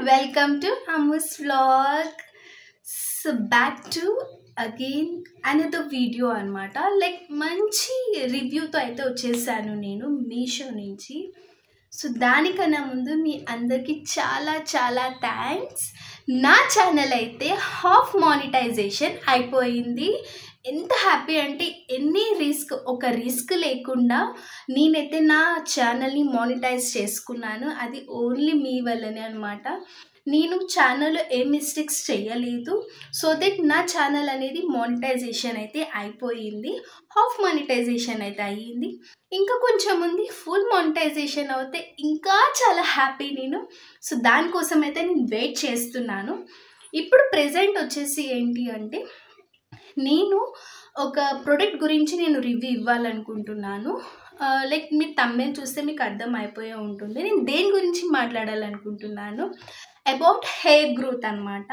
Welcome to Amu's vlog. So back to again another video అనమాట. Like మంచి రివ్యూతో అయితే వచ్చేసాను నేను మీషో నుంచి. సో దానికన్నా ముందు మీ అందరికీ చాలా చాలా థ్యాంక్స్. నా ఛానల్ అయితే హాఫ్ మానిటైజేషన్ అయిపోయింది. ఎంత హ్యాపీ అంటే ఒక రిస్క్ లేకుండా నేనైతే నా ఛానల్ని మానిటైజ్ చేసుకున్నాను. అది ఓన్లీ మీ వల్లనే అనమాట. నేను ఛానల్లో ఏ మిస్టేక్స్ చేయలేదు. సో దట్ నా ఛానల్ అనేది మానిటైజేషన్ అయితే అయిపోయింది. హాఫ్ మానిటైజేషన్ అయితే అయ్యింది. ఇంకా కొంచెం ఉంది, ఫుల్ మానిటైజేషన్ అవుతే ఇంకా చాలా హ్యాపీ నేను. సో దానికోసం అయితే నేను వెయిట్ చేస్తున్నాను. ఇప్పుడు ప్రెజెంట్ వచ్చేసి ఏంటి అంటే నేను ఒక ప్రోడక్ట్ గురించి నేను రివ్యూ ఇవ్వాలనుకుంటున్నాను. లైక్ మీరు థంబ్నెయిల్ చూస్తే మీకు అర్థం అయిపోయే ఉంటుంది నేను దేని గురించి మాట్లాడాలనుకుంటున్నాను. అబౌట్ హెయిర్ గ్రోత్ అనమాట.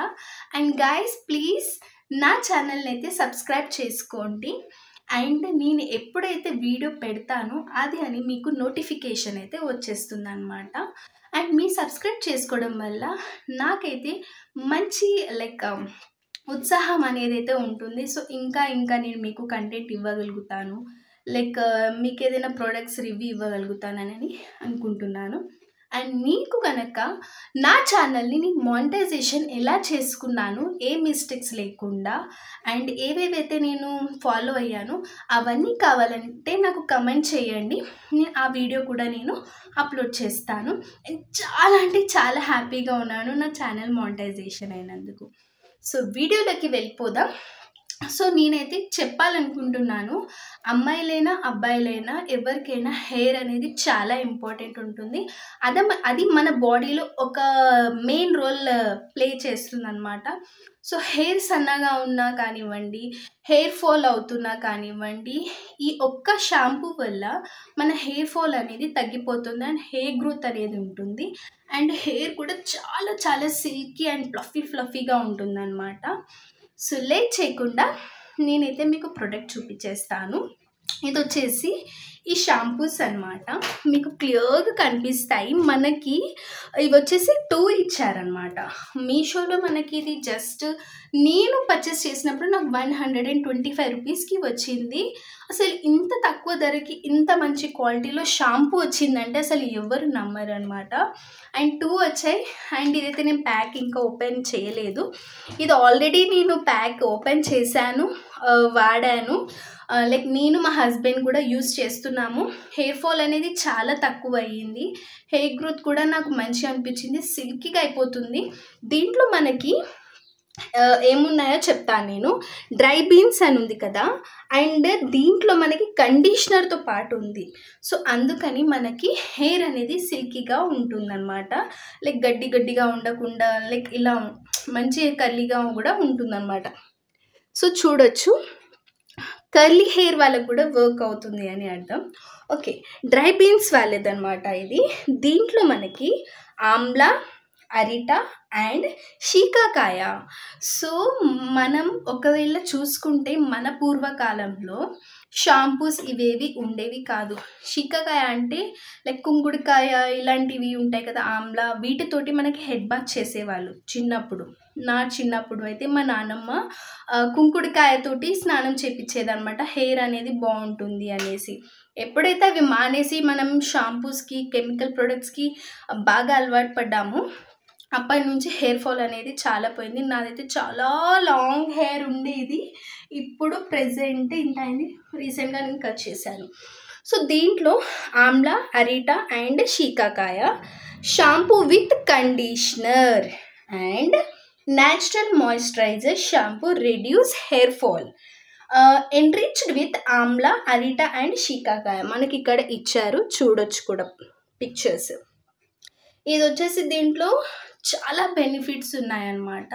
అండ్ గైస్ ప్లీజ్ నా ఛానల్ని అయితే సబ్స్క్రైబ్ చేసుకోండి. అండ్ నేను ఎప్పుడైతే వీడియో పెడతానో అది అని మీకు నోటిఫికేషన్ అయితే వచ్చేస్తుంది అనమాట. అండ్ మీరు సబ్స్క్రైబ్ చేసుకోవడం వల్ల నాకైతే మంచి ఉత్సాహం అనేది అయితే ఉంటుంది. సో ఇంకా నేను మీకు కంటెంట్ ఇవ్వగలుగుతాను, మీకు ఏదైనా ప్రోడక్ట్స్ రివ్యూ ఇవ్వగలుగుతానని అనుకుంటున్నాను. అండ్ మీకు కనుక నా ఛానల్ని నేను మానిటైజేషన్ ఎలా చేసుకున్నాను ఏ మిస్టేక్స్ లేకుండా అండ్ ఏవేవైతే నేను ఫాలో అయ్యానో అవన్నీ కావాలంటే నాకు కమెంట్ చేయండి. నేను ఆ వీడియో కూడా నేను అప్లోడ్ చేస్తాను. చాలా అంటే చాలా హ్యాపీగా ఉన్నాను నా ఛానల్ మానిటైజేషన్ అయినందుకు. సో వీడియోలోకి వెళ్ళిపోదాం. సో నేనైతే చెప్పాలనుకుంటున్నాను, అమ్మాయిలైనా అబ్బాయిలైనా ఎవరికైనా హెయిర్ అనేది చాలా ఇంపార్టెంట్ ఉంటుంది. అది మన బాడీలో ఒక మెయిన్ రోల్ ప్లే చేస్తుంది అనమాట. సో హెయిర్ సన్నగా ఉన్నా కానివ్వండి, హెయిర్ ఫాల్ అవుతున్నా కానివ్వండి, ఈ ఒక్క షాంపూ వల్ల మన హెయిర్ ఫాల్ అనేది తగ్గిపోతుంది అండ్ హెయిర్ గ్రోత్ అనేది ఉంటుంది. అండ్ హెయిర్ కూడా చాలా చాలా సిల్కీ అండ్ ఫ్లఫీగా ఉంటుంది అనమాట. సో లేట్ చేయకుండా నేనైతే మీకు ప్రోడక్ట్ చూపించేస్తాను. ఇది వచ్చేసి ఈ షాంపూస్ అనమాట. మీకు క్లియర్గా కనిపిస్తాయి. మనకి ఇవి వచ్చేసి 2 ఇచ్చారనమాట మీషోలో. మనకి ఇది జస్ట్ నేను పర్చేస్ చేసినప్పుడు నాకు 125 రూపీస్కి వచ్చింది. అసలు ఇంత తక్కువ ధరకి ఇంత మంచి క్వాలిటీలో షాంపూ వచ్చిందంటే అసలు ఎవరు నమ్మరు అనమాట. అండ్ 2 వచ్చాయి. అండ్ ఇదైతే నేను ప్యాక్ ఇంకా ఓపెన్ చేయలేదు. ఇది ఆల్రెడీ నేను ప్యాక్ ఓపెన్ చేశాను, వాడాను. నేను మా హస్బెండ్ కూడా యూస్ చేస్తున్నాము. హెయిర్ ఫాల్ అనేది చాలా తక్కువ అయ్యింది. హెయిర్ గ్రోత్ కూడా నాకు మంచిగా అనిపించింది, సిల్కీగా అయిపోతుంది. దీంట్లో మనకి ఏమున్నాయో చెప్తాను నేను. డ్రై బీన్స్ అని ఉంది కదా, అండ్ దీంట్లో మనకి కండిషనర్తో పాటు ఉంది. సో అందుకని మనకి హెయిర్ అనేది సిల్కీగా ఉంటుందన్నమాట. గడ్డిగా ఉండకుండా ఇలా మంచి కర్లీగా కూడా ఉంటుందన్నమాట. సో చూడొచ్చు, కర్లీ హెయిర్ వాళ్ళకు కూడా వర్క్ అవుతుంది అని అర్థం. ఓకే, డ్రై బీన్స్ వాళ్ళదనమాట ఇది. దీంట్లో మనకి ఆమ్లా, అరిటా అండ్ షీకాకాయ. సో మనం ఒకవేళ చూసుకుంటే మన పూర్వకాలంలో షాంపూస్ ఇవేవి ఉండేవి కాదు. షీకాకాయ అంటే కుంకుడుకాయ ఇలాంటివి ఉంటాయి కదా, ఆమ్లా, వీటితోటి మనకి హెడ్ బాత్ చేసేవాళ్ళు చిన్నప్పుడు. నా చిన్నప్పుడు అయితే మా నాన్నమ్మ కుంకుడుకాయతోటి స్నానం చేపించేదనమాట, హెయిర్ అనేది బాగుంటుంది అనేసి. ఎప్పుడైతే అవి మానేసి మనం షాంపూస్కి కెమికల్ ప్రొడక్ట్స్కి బాగా అలవాటు పడ్డాము, అప్పటి నుంచి హెయిర్ ఫాల్ అనేది చాలా పోయింది. నాదైతే చాలా లాంగ్ హెయిర్ ఉండేది, ఇప్పుడు ప్రెజెంట్ ఇంత అయింది. రీసెంట్గా నేను కట్ చేశాను. సో దీంట్లో amla, aritha and shikakai shampoo with conditioner and natural moisturiser shampoo reduce hair fall enriched with amla, aritha and shikakai. మనకి ఇక్కడ ఇచ్చారు, చూడొచ్చు కూడా పిక్చర్స్. ఇది వచ్చేసి దీంట్లో చాలా బెనిఫిట్స్ ఉన్నాయన్నమాట.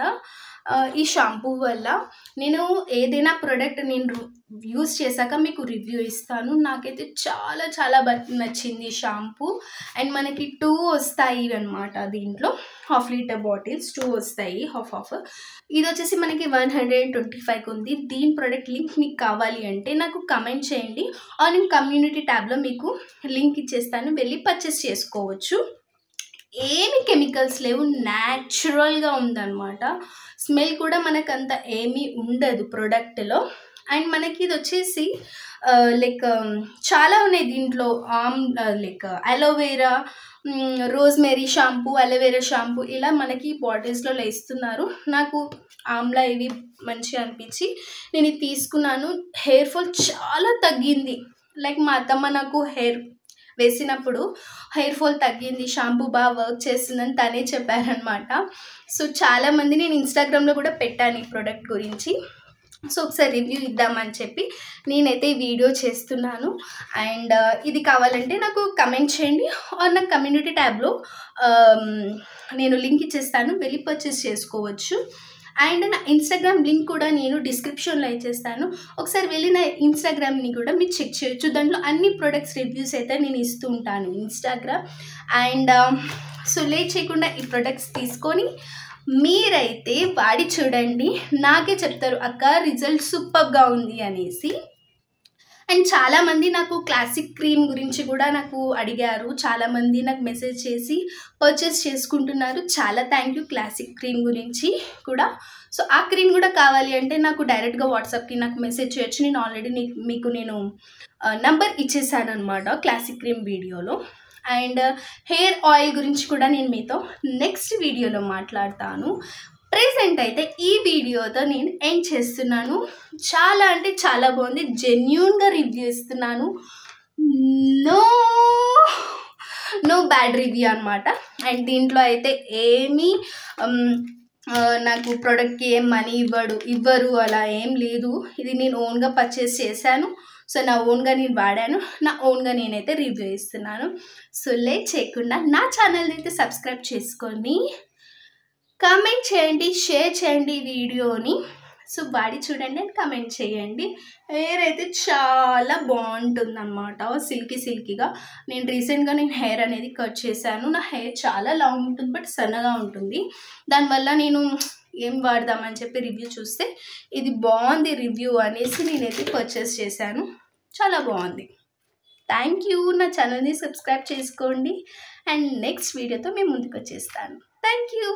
ఈ షాంపూ వల్ల నేను ఏదైనా ప్రోడక్ట్ నేను యూస్ చేశాక మీకు రివ్యూ ఇస్తాను. నాకైతే చాలా చాలా నచ్చింది ఈ షాంపూ. అండ్ మనకి 2 వస్తాయి అనమాట. దీంట్లో 1/2 లీటర్ బాటిల్స్ 2 వస్తాయి, హాఫ్. ఇది వచ్చేసి మనకి 125 ఉంది. దీని ప్రోడక్ట్ లింక్ మీకు కావాలి అంటే నాకు కమెంట్ చేయండి, నేను కమ్యూనిటీ ట్యాబ్లో మీకు లింక్ ఇచ్చేస్తాను, వెళ్ళి పర్చేస్ చేసుకోవచ్చు. ఏమి కెమికల్స్ లేవు, న్యాచురల్గా ఉందన్నమాట. స్మెల్ కూడా మనకు అంత ఏమీ ఉండదు ప్రోడక్ట్లో. అండ్ మనకి ఇది వచ్చేసి లైక్ చాలా ఉన్నాయి దీంట్లో. Like aloe vera, rosemary shampoo, aloe vera shampoo ఇలా మనకి బాటిల్స్లో ఇస్తున్నారు. నాకు ఆమ్లా ఇవి మంచిగా అనిపించి నేను ఇది తీసుకున్నాను. హెయిర్ ఫాల్ చాలా తగ్గింది. లైక్ మా అత్తమ్మ నాకు హెయిర్ వేసినప్పుడు హెయిర్ ఫాల్ తగ్గింది, షాంపూ బాగా వర్క్ చేస్తుందని తనే చెప్పారనమాట. సో చాలామంది నేను ఇన్స్టాగ్రామ్లో కూడా పెట్టాను ఈ ప్రోడక్ట్ గురించి. సో ఒకసారి రివ్యూ ఇద్దామని చెప్పి నేనైతే ఈ వీడియో చేస్తున్నాను. అండ్ ఇది కావాలంటే నాకు కమెంట్ చేయండి, ఆర్ నా కమ్యూనిటీ ట్యాబ్లో నేను లింక్ ఇచ్చేస్తాను, వెళ్ళి పర్చేస్ చేసుకోవచ్చు. అండ్ నా ఇన్స్టాగ్రామ్ లింక్ కూడా నేను డిస్క్రిప్షన్లో ఇచ్చేస్తాను. ఒకసారి వెళ్ళి నా ఇన్స్టాగ్రామ్ని కూడా మీరు చెక్ చేయొచ్చు. దాంట్లో అన్ని ప్రొడక్ట్స్ రివ్యూస్ అయితే నేను ఇస్తూ ఉంటాను ఇన్స్టాగ్రామ్. అండ్ సో లేట్ చేయకుండా ఈ ప్రొడక్ట్స్ తీసుకొని మీరైతే వాడి చూడండి, నాకే చెప్తారు అక్క రిజల్ట్ సూపర్గా ఉంది అనేసి. అండ్ చాలామంది నాకు క్లాసిక్ క్రీమ్ గురించి కూడా నాకు అడిగారు, చాలామంది నాకు మెసేజ్ చేసి పర్చేస్ చేసుకుంటున్నారు. చాలా థ్యాంక్ యూ క్లాసిక్ క్రీమ్ గురించి కూడా. సో ఆ క్రీమ్ కూడా కావాలి అంటే నాకు డైరెక్ట్గా వాట్సాప్కి నాకు మెసేజ్ చేయొచ్చు. నేను ఆల్రెడీ మీకు నంబర్ ఇచ్చేసాను అనమాట క్లాసిక్ క్రీమ్ వీడియోలో. అండ్ హెయిర్ ఆయిల్ గురించి కూడా నేను మీతో నెక్స్ట్ వీడియోలో మాట్లాడతాను. ప్రెజెంట్ అయితే ఈ వీడియోతో నేను ఎండ్ చేస్తున్నాను. చాలా అంటే చాలా బాగుంది, జెన్యూన్గా రివ్యూ ఇస్తున్నాను, నో బ్యాడ్ రివ్యూ అనమాట. అండ్ దీంట్లో అయితే ఏమీ నాకు ప్రోడక్ట్కి ఏం మనీ ఇవ్వరు అలా ఏం లేదు. ఇది నేను ఓన్గా పర్చేస్ చేశాను. సో నా ఓన్గా నేను వాడాను, నా ఓన్గా నేనైతే రివ్యూ ఇస్తున్నాను. సో లేట్ చేయకుండా నా ఛానల్ని అయితే సబ్స్క్రైబ్ చేసుకొని కామెంట్ చేయండి, షేర్ చేయండి ఈ వీడియోని. సో వాడి చూడండి అండ్ కామెంట్ చేయండి. హెయిర్ అయితే చాలా బాగుంటుందన్నమాట, సిల్కీగా. నేను రీసెంట్గా హెయిర్ అనేది కట్ చేశాను. నా హెయిర్ చాలా లాంగ్ ఉంటుంది బట్ సన్నగా ఉంటుంది. దానివల్ల నేను ఏం వాడదామని చెప్పి రివ్యూ చూస్తే ఇది బాగుంది రివ్యూ అనేసి నేనైతే పర్చేస్ చేశాను. చాలా బాగుంది. Thank you. నా ఛానల్ని సబ్స్క్రైబ్ చేసుకోండి. అండ్ నెక్స్ట్ వీడియోతో మేము ముందుకు వచ్చేస్తాను. Thank you.